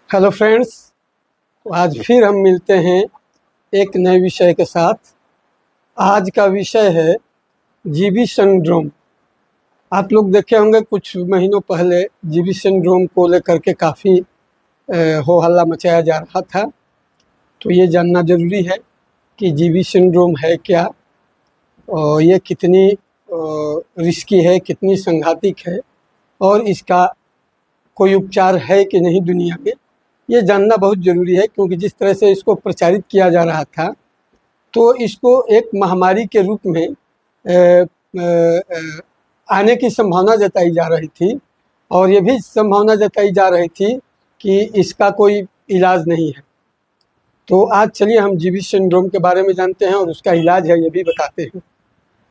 Hello friends, आज फिर हम मिलते हैं एक नए विषय के साथ। आज का विषय है जीबी सिंड्रोम। आप लोग देखे होंगे कुछ महीनों पहले जीबी सिंड्रोम को लेकर के काफ़ी हो हल्ला मचाया जा रहा था। तो ये जानना ज़रूरी है कि जीबी सिंड्रोम है क्या और ये कितनी रिस्की है, कितनी संघातिक है और इसका कोई उपचार है कि नहीं दुनिया में, ये जानना बहुत ज़रूरी है। क्योंकि जिस तरह से इसको प्रचारित किया जा रहा था तो इसको एक महामारी के रूप में आने की संभावना जताई जा रही थी और ये भी संभावना जताई जा रही थी कि इसका कोई इलाज नहीं है। तो आज चलिए हम जीबी सिंड्रोम के बारे में जानते हैं और उसका इलाज है ये भी बताते हैं।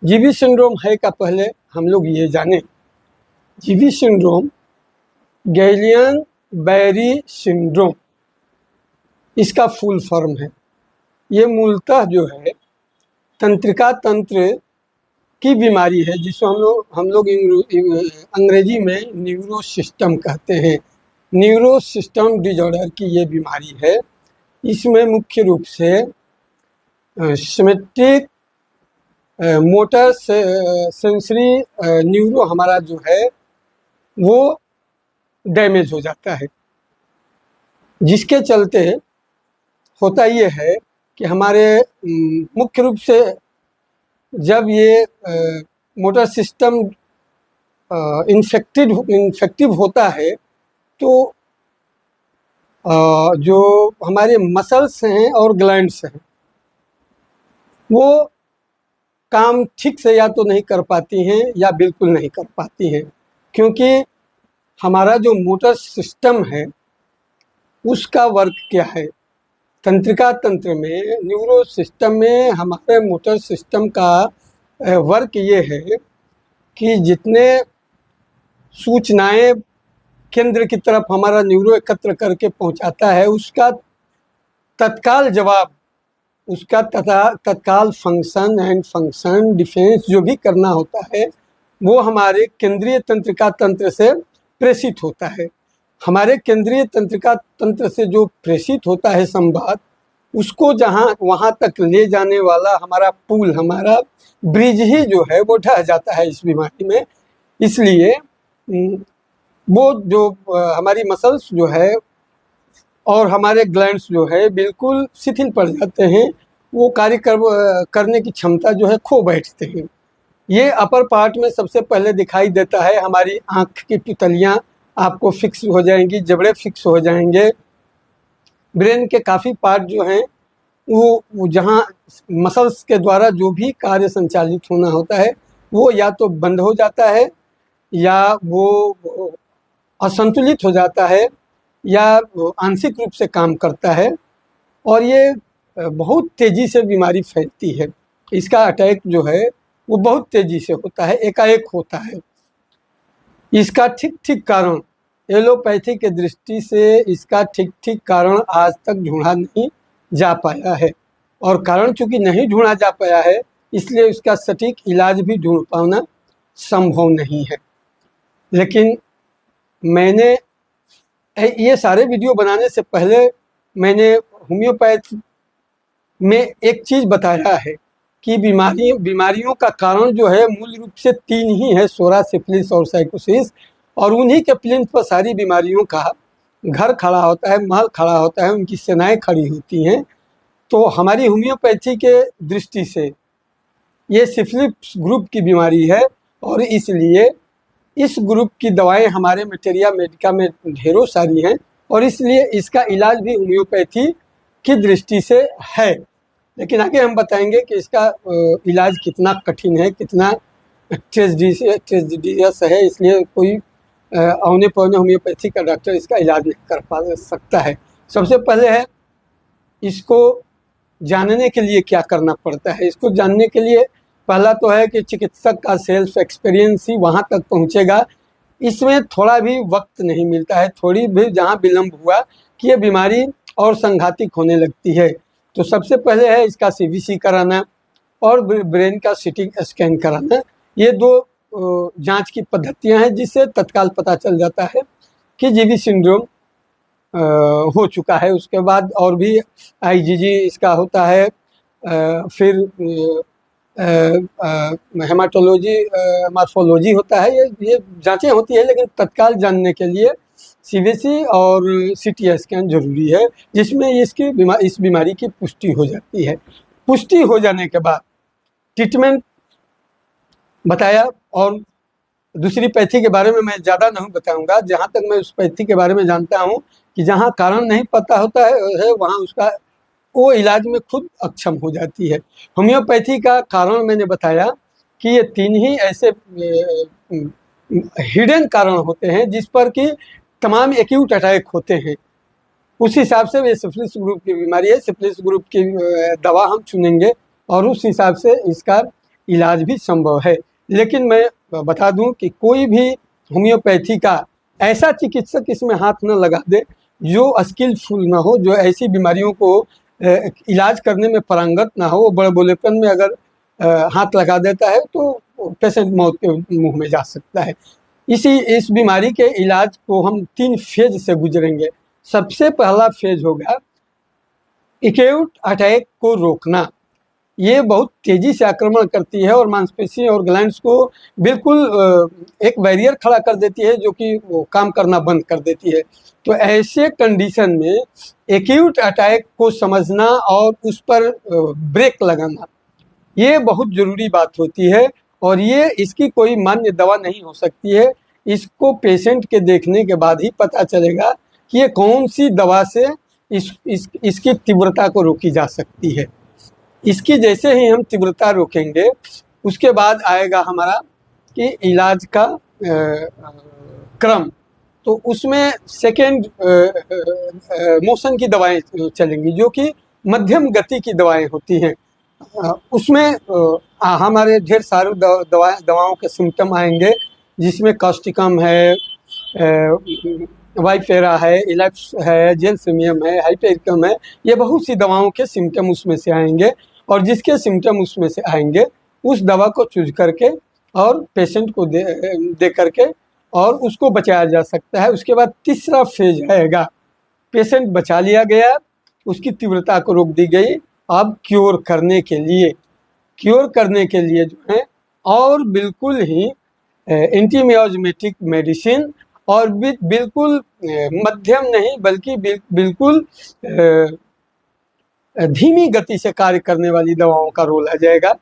जीबी सिंड्रोम है का पहले हम लोग ये जानें। जीबी सिंड्रोम गैलियन बैरी सिंड्रोम इसका फुल फॉर्म है। ये मूलतः जो है तंत्रिका तंत्र की बीमारी है जिसको हम लोग अंग्रेजी में न्यूरो सिस्टम कहते हैं। न्यूरो सिस्टम डिजॉर्डर की ये बीमारी है। इसमें मुख्य रूप से सिमेट्रिक मोटर सेंसरी न्यूरो हमारा जो है वो डैमेज हो जाता है, जिसके चलते होता ये है कि हमारे मुख्य रूप से जब ये मोटर सिस्टम इन्फेक्टिव होता है तो जो हमारे मसल्स हैं और ग्लैंड्स हैं वो काम ठीक से या तो नहीं कर पाती हैं या बिल्कुल नहीं कर पाती हैं। क्योंकि हमारा जो मोटर सिस्टम है उसका वर्क क्या है, तंत्रिका तंत्र में न्यूरो सिस्टम में हमारे मोटर सिस्टम का वर्क ये है कि जितने सूचनाएं केंद्र की तरफ हमारा न्यूरो एकत्र करके पहुंचाता है उसका तत्काल जवाब, उसका तत्काल फंक्शन डिफेंस जो भी करना होता है वो हमारे केंद्रीय तंत्रिका तंत्र से प्रेषित होता है। हमारे केंद्रीय तंत्रिका तंत्र से जो प्रेषित होता है संवाद, उसको वहाँ तक ले जाने वाला हमारा पुल, हमारा ब्रिज ही जो है वो ढह जाता है इस बीमारी में। इसलिए वो जो हमारी मसल्स जो है और हमारे ग्लैंड्स जो है बिल्कुल शिथिल पड़ जाते हैं, वो कार्य करने की क्षमता जो है खो बैठते हैं। ये अपर पार्ट में सबसे पहले दिखाई देता है। हमारी आँख की पुतलियाँ आपको फिक्स हो जाएंगी, जबड़े फिक्स हो जाएंगे। ब्रेन के काफ़ी पार्ट जो हैं वो जहाँ मसल्स के द्वारा जो भी कार्य संचालित होना होता है वो या तो बंद हो जाता है या वो असंतुलित हो जाता है या आंशिक रूप से काम करता है और ये बहुत तेज़ी से बीमारी फैलती है। इसका अटैक जो है वो बहुत तेज़ी से होता है, एकाएक होता है। इसका ठीक कारण एलोपैथी के दृष्टि से इसका ठीक कारण आज तक ढूंढा नहीं जा पाया है और कारण चूंकि नहीं ढूंढा जा पाया है इसलिए उसका सटीक इलाज भी ढूंढ पाना संभव नहीं है। लेकिन मैंने ये सारे वीडियो बनाने से पहले मैंने होम्योपैथ में एक चीज़ बताया है कि बीमारियों का कारण जो है मूल रूप से 3 ही है, सोरा, सिफिलिस और साइकोसिस। और उन्हीं के प्लिंथ पर सारी बीमारियों का घर खड़ा होता है, महल खड़ा होता है, उनकी सेनाएं खड़ी होती हैं। तो हमारी होम्योपैथी के दृष्टि से ये सिफिलिस ग्रुप की बीमारी है और इसलिए इस ग्रुप की दवाएं हमारे मटेरिया मेडिका में ढेरों सारी हैं और इसलिए इसका इलाज भी होम्योपैथी की दृष्टि से है। लेकिन आगे हम बताएंगे कि इसका इलाज कितना कठिन है, कितना ट्रेजिडियस है। इसलिए कोई औने पौने होम्योपैथी का डॉक्टर इसका इलाज नहीं कर पा सकता है। सबसे पहले है इसको जानने के लिए क्या करना पड़ता है। इसको जानने के लिए पहला तो है कि चिकित्सक का सेल्फ एक्सपीरियंस ही वहाँ तक पहुँचेगा। इसमें थोड़ा भी वक्त नहीं मिलता है, थोड़ी भी जहाँ विलम्ब हुआ कि ये बीमारी और संघातिक होने लगती है। तो सबसे पहले है इसका सीबीसी कराना और ब्रेन का सीटी स्कैन कराना। ये 2 जांच की पद्धतियां हैं जिससे तत्काल पता चल जाता है कि जीबी सिंड्रोम हो चुका है। उसके बाद और भी आईजीजी इसका होता है, फिर हेमाटोलॉजी, मार्फोलॉजी होता है। ये जांचें होती है, लेकिन तत्काल जानने के लिए सीबीसी और सीटी स्कैन जरूरी है, जिसमें इस बीमारी की पुष्टि हो जाती है। पुष्टि हो जाने के बाद ट्रीटमेंट बताया, और दूसरी पैथी के बारे में मैं ज़्यादा नहीं बताऊंगा। जहाँ तक मैं उस पैथी के बारे में जानता हूँ कि जहाँ कारण नहीं पता होता है वहाँ उसका वो इलाज में खुद अक्षम हो जाती है। होम्योपैथी का कारण मैंने बताया कि ये 3 ही ऐसे हिडन कारण होते हैं जिस पर कि तमाम एक्यूट अटैक होते हैं। उस हिसाब से ये सिफिलिस ग्रुप की बीमारी है। सिफिलिस ग्रुप की दवा हम चुनेंगे और उस हिसाब से इसका इलाज भी संभव है। लेकिन मैं बता दूं कि कोई भी होम्योपैथी का ऐसा चिकित्सक इसमें हाथ न लगा दे जो स्किलफुल ना हो, जो ऐसी बीमारियों को इलाज करने में पारंगत ना हो। वो बड़े बोलेपन में अगर हाथ लगा देता है तो पेशेंट मौत के मुंह में जा सकता है। इस बीमारी के इलाज को हम 3 फेज से गुजरेंगे। सबसे पहला फेज होगा एक्यूट अटैक को रोकना। ये बहुत तेजी से आक्रमण करती है और मांसपेशी और ग्लैंड्स को बिल्कुल एक बैरियर खड़ा कर देती है, जो कि वो काम करना बंद कर देती है। तो ऐसे कंडीशन में एक्यूट अटैक को समझना और उस पर ब्रेक लगाना, ये बहुत ज़रूरी बात होती है। और ये इसकी कोई मान्य दवा नहीं हो सकती है। इसको पेशेंट के देखने के बाद ही पता चलेगा कि ये कौन सी दवा से इसकी तीव्रता को रोकी जा सकती है। इसकी जैसे ही हम तीव्रता रोकेंगे, उसके बाद आएगा हमारा कि इलाज का क्रम। तो उसमें सेकेंड मोशन की दवाएं चलेंगी, जो कि मध्यम गति की दवाएं होती हैं। उसमें हमारे ढेर सारे दवाओं के सिम्टम आएंगे, जिसमें कास्टिकम है, वाइफेरा है, इलेप्स है, जेलसिमियम है, हाइपेरिकम है। ये बहुत सी दवाओं के सिम्टम उसमें से आएंगे, और जिसके सिम्टम उसमें से आएंगे उस दवा को चूज करके और पेशेंट को दे करके और उसको बचाया जा सकता है। उसके बाद तीसरा फेज आएगा, पेशेंट बचा लिया गया, उसकी तीव्रता को रोक दी गई। अब क्योर करने के लिए जो है और बिल्कुल ही एंटीमायोजेमेटिक मेडिसिन और बिल्कुल मध्यम नहीं बल्कि बिल्कुल धीमी गति से कार्य करने वाली दवाओं का रोल आ जाएगा।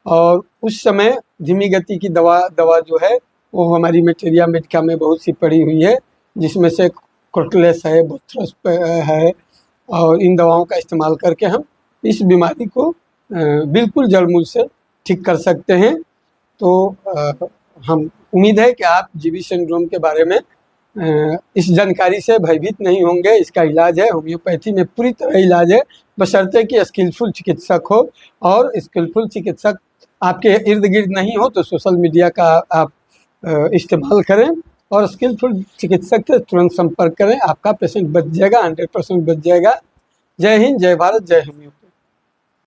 और उस समय धीमी गति की दवा जो है वो हमारी मैटेरिया मेडिका में बहुत सी पड़ी हुई है, जिसमें से कोर्टलेस है, बोथ्रस है, और इन दवाओं का इस्तेमाल करके हम इस बीमारी को बिल्कुल जड़मूल से ठीक कर सकते हैं। तो हम उम्मीद है कि आप जीबी सिंड्रोम के बारे में इस जानकारी से भयभीत नहीं होंगे। इसका इलाज है, होम्योपैथी में पूरी तरह इलाज है, बशर्ते कि स्किलफुल चिकित्सक हो। और स्किलफुल चिकित्सक आपके इर्द गिर्द नहीं हो तो सोशल मीडिया का आप इस्तेमाल करें और स्किलफुल चिकित्सक से तुरंत संपर्क करें। आपका पेशेंट बच जाएगा, 100% बच जाएगा। जय हिंद, जय भारत, जय होम्योपैथी।